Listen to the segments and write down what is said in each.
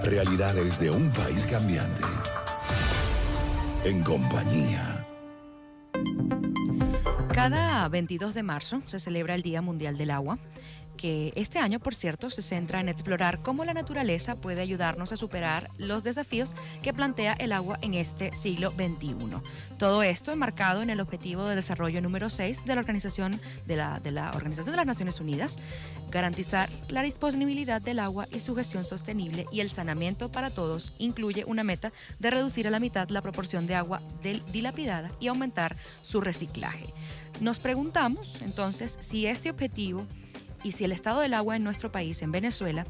Realidades de un país cambiante. En compañía. Cada 22 de marzo se celebra el Día Mundial del Agua, que este año, por cierto, se centra en explorar cómo la naturaleza puede ayudarnos a superar los desafíos que plantea el agua en este siglo XXI. Todo esto enmarcado en el Objetivo de Desarrollo número 6 de la Organización de las Naciones Unidas, garantizar la disponibilidad del agua y su gestión sostenible, y el saneamiento para todos incluye una meta de reducir a la mitad la proporción de agua dilapidada y aumentar su reciclaje. Nos preguntamos entonces si este objetivo y si el estado del agua en nuestro país, en Venezuela,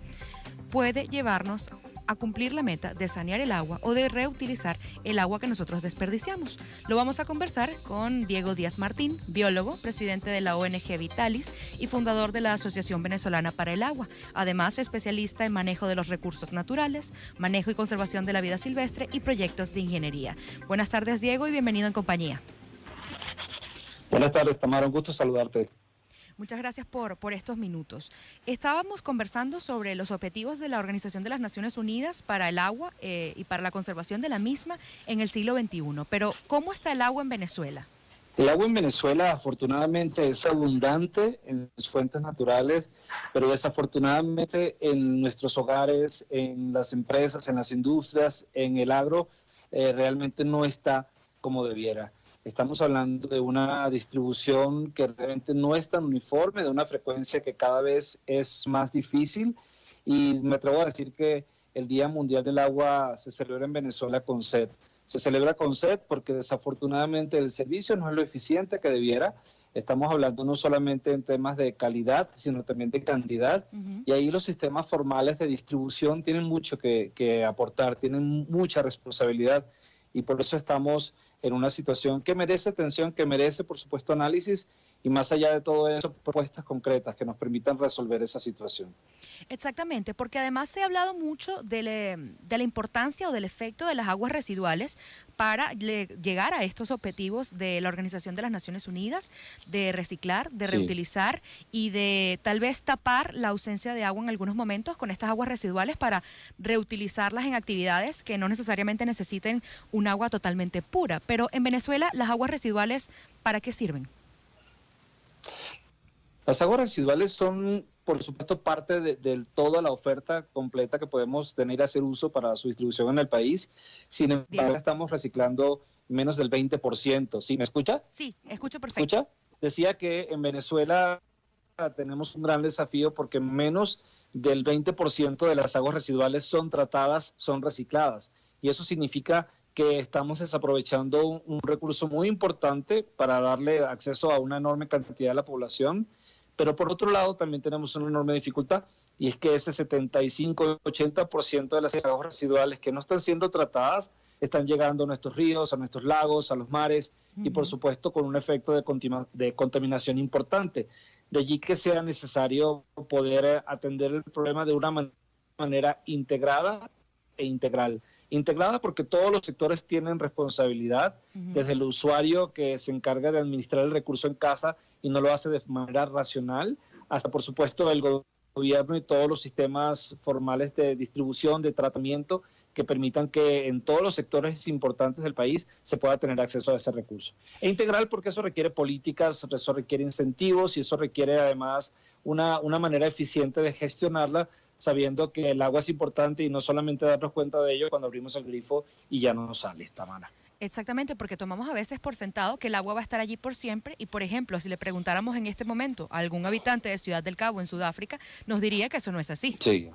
puede llevarnos a cumplir la meta de sanear el agua o de reutilizar el agua que nosotros desperdiciamos. Lo vamos a conversar con Diego Díaz Martín, biólogo, presidente de la ONG Vitalis y fundador de la Asociación Venezolana para el Agua. Además, especialista en manejo de los recursos naturales, manejo y conservación de la vida silvestre y proyectos de ingeniería. Buenas tardes, Diego, y bienvenido en compañía. Buenas tardes, Tamara, un gusto saludarte. Muchas gracias por estos minutos. Estábamos conversando sobre los objetivos de la Organización de las Naciones Unidas para el agua y para la conservación de la misma en el siglo XXI. Pero, ¿cómo está el agua en Venezuela? El agua en Venezuela afortunadamente es abundante en sus fuentes naturales, pero desafortunadamente en nuestros hogares, en las empresas, en las industrias, en el agro, realmente no está como debiera. Estamos hablando de una distribución que realmente no es tan uniforme, de una frecuencia que cada vez es más difícil, y me atrevo a decir que el Día Mundial del Agua se celebra en Venezuela con sed. Se celebra con sed porque desafortunadamente el servicio no es lo eficiente que debiera. Estamos hablando no solamente en temas de calidad, sino también de cantidad, y ahí los sistemas formales de distribución tienen mucho que aportar, tienen mucha responsabilidad, y por eso estamos en una situación que merece atención, que merece, por supuesto, análisis, y más allá de todo eso, propuestas concretas que nos permitan resolver esa situación. Exactamente, porque además se ha hablado mucho de la importancia o del efecto de las aguas residuales para llegar a estos objetivos de la Organización de las Naciones Unidas, de reciclar, de reutilizar y de tal vez tapar la ausencia de agua en algunos momentos con estas aguas residuales para reutilizarlas en actividades que no necesariamente necesiten un agua totalmente pura. Pero en Venezuela, ¿las aguas residuales para qué sirven? Las aguas residuales son, por supuesto, parte de toda la oferta completa que podemos tener a hacer uso para su distribución en el país. Sin embargo, estamos reciclando menos del 20%. ¿Sí me escucha? Sí, escucho perfecto. ¿Escucha? Decía que en Venezuela tenemos un gran desafío porque menos del 20% de las aguas residuales son tratadas, son recicladas. Y eso significa que estamos desaprovechando un recurso muy importante para darle acceso a una enorme cantidad de la población. Pero por otro lado también tenemos una enorme dificultad, y es que ese 75-80% de las aguas residuales que no están siendo tratadas están llegando a nuestros ríos, a nuestros lagos, a los mares, y por supuesto con un efecto de contaminación importante. De allí que sea necesario poder atender el problema de una manera integrada e integral. Integrada porque todos los sectores tienen responsabilidad, desde el usuario que se encarga de administrar el recurso en casa y no lo hace de manera racional, hasta por supuesto el gobierno y todos los sistemas formales de distribución, de tratamiento, que permitan que en todos los sectores importantes del país se pueda tener acceso a ese recurso. E integral porque eso requiere políticas, eso requiere incentivos, y eso requiere además una manera eficiente de gestionarla, sabiendo que el agua es importante y no solamente darnos cuenta de ello cuando abrimos el grifo y ya no nos sale esta mano. Exactamente, porque tomamos a veces por sentado que el agua va a estar allí por siempre, y por ejemplo, si le preguntáramos en este momento a algún habitante de Ciudad del Cabo en Sudáfrica, nos diría que eso no es así. Sí.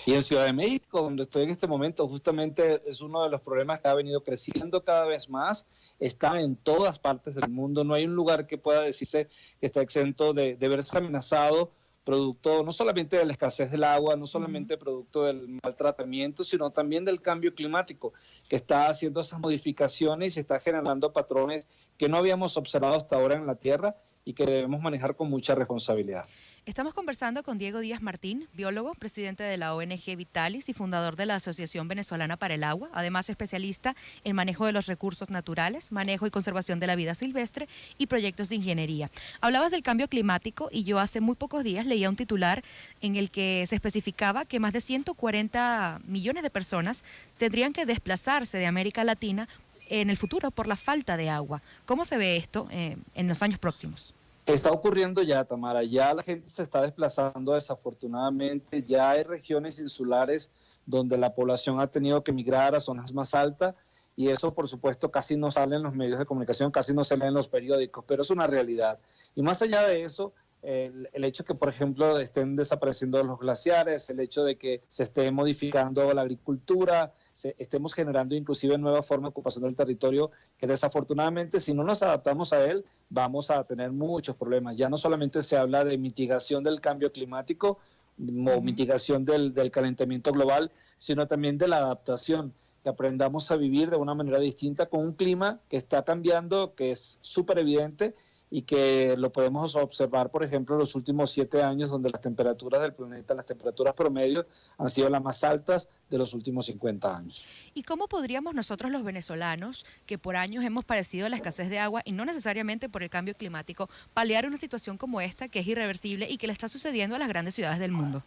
Y en Ciudad de México, donde estoy en este momento, justamente es uno de los problemas que ha venido creciendo cada vez más. Está en todas partes del mundo. No hay un lugar que pueda decirse que está exento de verse amenazado, producto no solamente de la escasez del agua, no solamente producto del maltratamiento, sino también del cambio climático, que está haciendo esas modificaciones y está generando patrones que no habíamos observado hasta ahora en la Tierra y que debemos manejar con mucha responsabilidad. Estamos conversando con Diego Díaz Martín, biólogo, presidente de la ONG Vitalis y fundador de la Asociación Venezolana para el Agua, además especialista en manejo de los recursos naturales, manejo y conservación de la vida silvestre y proyectos de ingeniería. Hablabas del cambio climático y yo hace muy pocos días leía un titular en el que se especificaba que más de 140 millones de personas tendrían que desplazarse de América Latina en el futuro por la falta de agua. ¿Cómo se ve esto en los años próximos? Está ocurriendo ya, Tamara, ya la gente se está desplazando desafortunadamente, ya hay regiones insulares donde la población ha tenido que migrar a zonas más altas y eso por supuesto casi no sale en los medios de comunicación, casi no se lee en los periódicos, pero es una realidad. Y más allá de eso, el hecho que, por ejemplo, estén desapareciendo los glaciares, el hecho de que se esté modificando la agricultura, estemos generando inclusive nuevas formas de ocupación del territorio, que desafortunadamente si no nos adaptamos a él, vamos a tener muchos problemas. Ya no solamente se habla de mitigación del cambio climático o mitigación del calentamiento global, sino también de la adaptación, que aprendamos a vivir de una manera distinta con un clima que está cambiando, que es súper evidente, y que lo podemos observar, por ejemplo, en los últimos 7 años, donde las temperaturas del planeta, las temperaturas promedio, han sido las más altas de los últimos 50 años. ¿Y cómo podríamos nosotros los venezolanos, que por años hemos padecido la escasez de agua y no necesariamente por el cambio climático, paliar una situación como esta que es irreversible y que le está sucediendo a las grandes ciudades del mundo?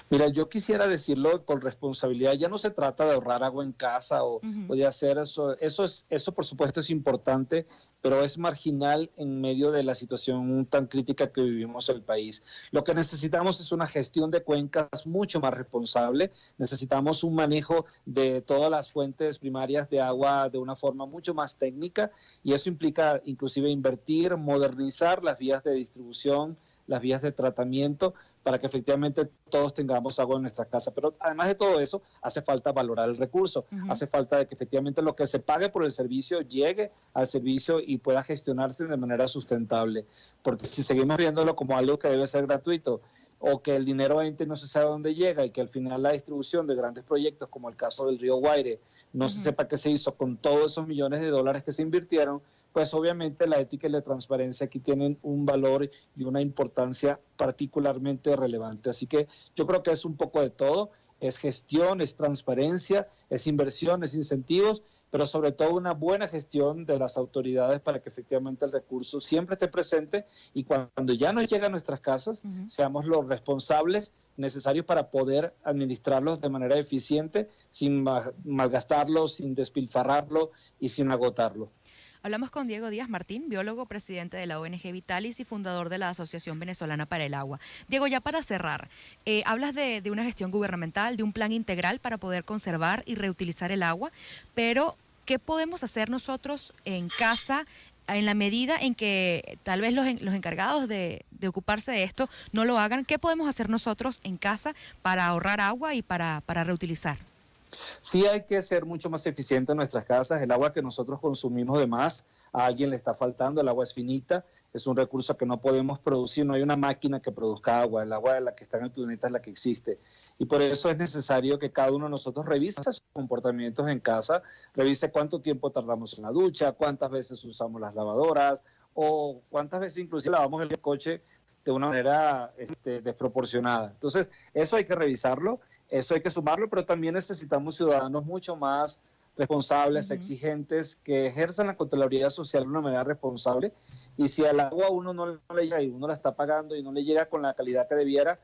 Mira, yo quisiera decirlo con responsabilidad, ya no se trata de ahorrar agua en casa o de hacer eso, eso por supuesto es importante, pero es marginal en medio de la situación tan crítica que vivimos en el país. Lo que necesitamos es una gestión de cuencas mucho más responsable, necesitamos un manejo de todas las fuentes primarias de agua de una forma mucho más técnica y eso implica inclusive invertir, modernizar las vías de distribución, las vías de tratamiento, para que efectivamente todos tengamos agua en nuestras casas. Pero además de todo eso, hace falta valorar el recurso, hace falta de que efectivamente lo que se pague por el servicio llegue al servicio y pueda gestionarse de manera sustentable. Porque si seguimos viéndolo como algo que debe ser gratuito, o que el dinero entre no se sabe dónde llega y que al final la distribución de grandes proyectos, como el caso del río Guaire, no se sepa qué se hizo con todos esos millones de dólares que se invirtieron, pues obviamente la ética y la transparencia aquí tienen un valor y una importancia particularmente relevante. Así que yo creo que es un poco de todo, es gestión, es transparencia, es inversión, es incentivos, pero sobre todo una buena gestión de las autoridades para que efectivamente el recurso siempre esté presente y cuando ya nos llega a nuestras casas, seamos los responsables necesarios para poder administrarlos de manera eficiente, sin malgastarlo, sin despilfarrarlo y sin agotarlo. Hablamos con Diego Díaz Martín, biólogo, presidente de la ONG Vitalis y fundador de la Asociación Venezolana para el Agua. Diego, ya para cerrar, hablas de una gestión gubernamental, de un plan integral para poder conservar y reutilizar el agua, pero ¿qué podemos hacer nosotros en casa en la medida en que tal vez los encargados de ocuparse de esto no lo hagan? ¿Qué podemos hacer nosotros en casa para ahorrar agua y para reutilizar? Sí hay que ser mucho más eficiente en nuestras casas. El agua que nosotros consumimos de más, a alguien le está faltando, el agua es finita, es un recurso que no podemos producir, no hay una máquina que produzca agua, el agua de la que está en el planeta es la que existe. Y por eso es necesario que cada uno de nosotros revise sus comportamientos en casa, revise cuánto tiempo tardamos en la ducha, cuántas veces usamos las lavadoras o cuántas veces inclusive lavamos el coche de una manera desproporcionada. Entonces, eso hay que revisarlo, eso hay que sumarlo, pero también necesitamos ciudadanos mucho más responsables, exigentes, que ejerzan la Contraloría Social de una manera responsable, y si al agua uno no le llega y uno la está pagando y no le llega con la calidad que debiera,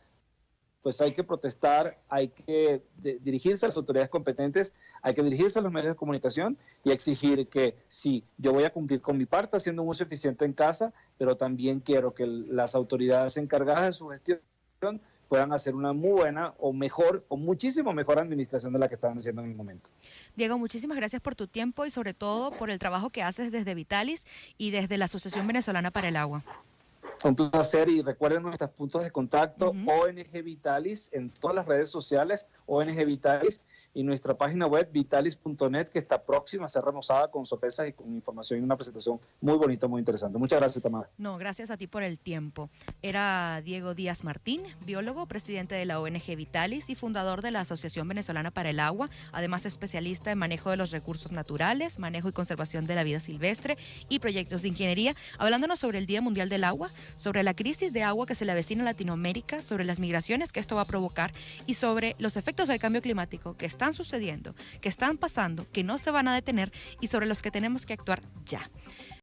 pues hay que protestar, hay que dirigirse a las autoridades competentes, hay que dirigirse a los medios de comunicación y exigir que sí, yo voy a cumplir con mi parte haciendo un uso eficiente en casa, pero también quiero que las autoridades encargadas de su gestión puedan hacer una muy buena o mejor, o muchísimo mejor administración de la que están haciendo en el momento. Diego, muchísimas gracias por tu tiempo y sobre todo por el trabajo que haces desde Vitalis y desde la Asociación Venezolana para el Agua. Un placer y recuerden nuestros puntos de contacto, ONG Vitalis en todas las redes sociales, ONG Vitalis, y nuestra página web vitalis.net, que está próxima a ser renovada con sorpresas y con información y una presentación muy bonita, muy interesante. Muchas gracias, Tamara. No, gracias a ti por el tiempo. Era Diego Díaz Martín, biólogo, presidente de la ONG Vitalis y fundador de la Asociación Venezolana para el Agua, además especialista en manejo de los recursos naturales, manejo y conservación de la vida silvestre y proyectos de ingeniería, hablándonos sobre el Día Mundial del Agua, sobre la crisis de agua que se le avecina a Latinoamérica, sobre las migraciones que esto va a provocar y sobre los efectos del cambio climático que están sucediendo, que están pasando, que no se van a detener y sobre los que tenemos que actuar ya.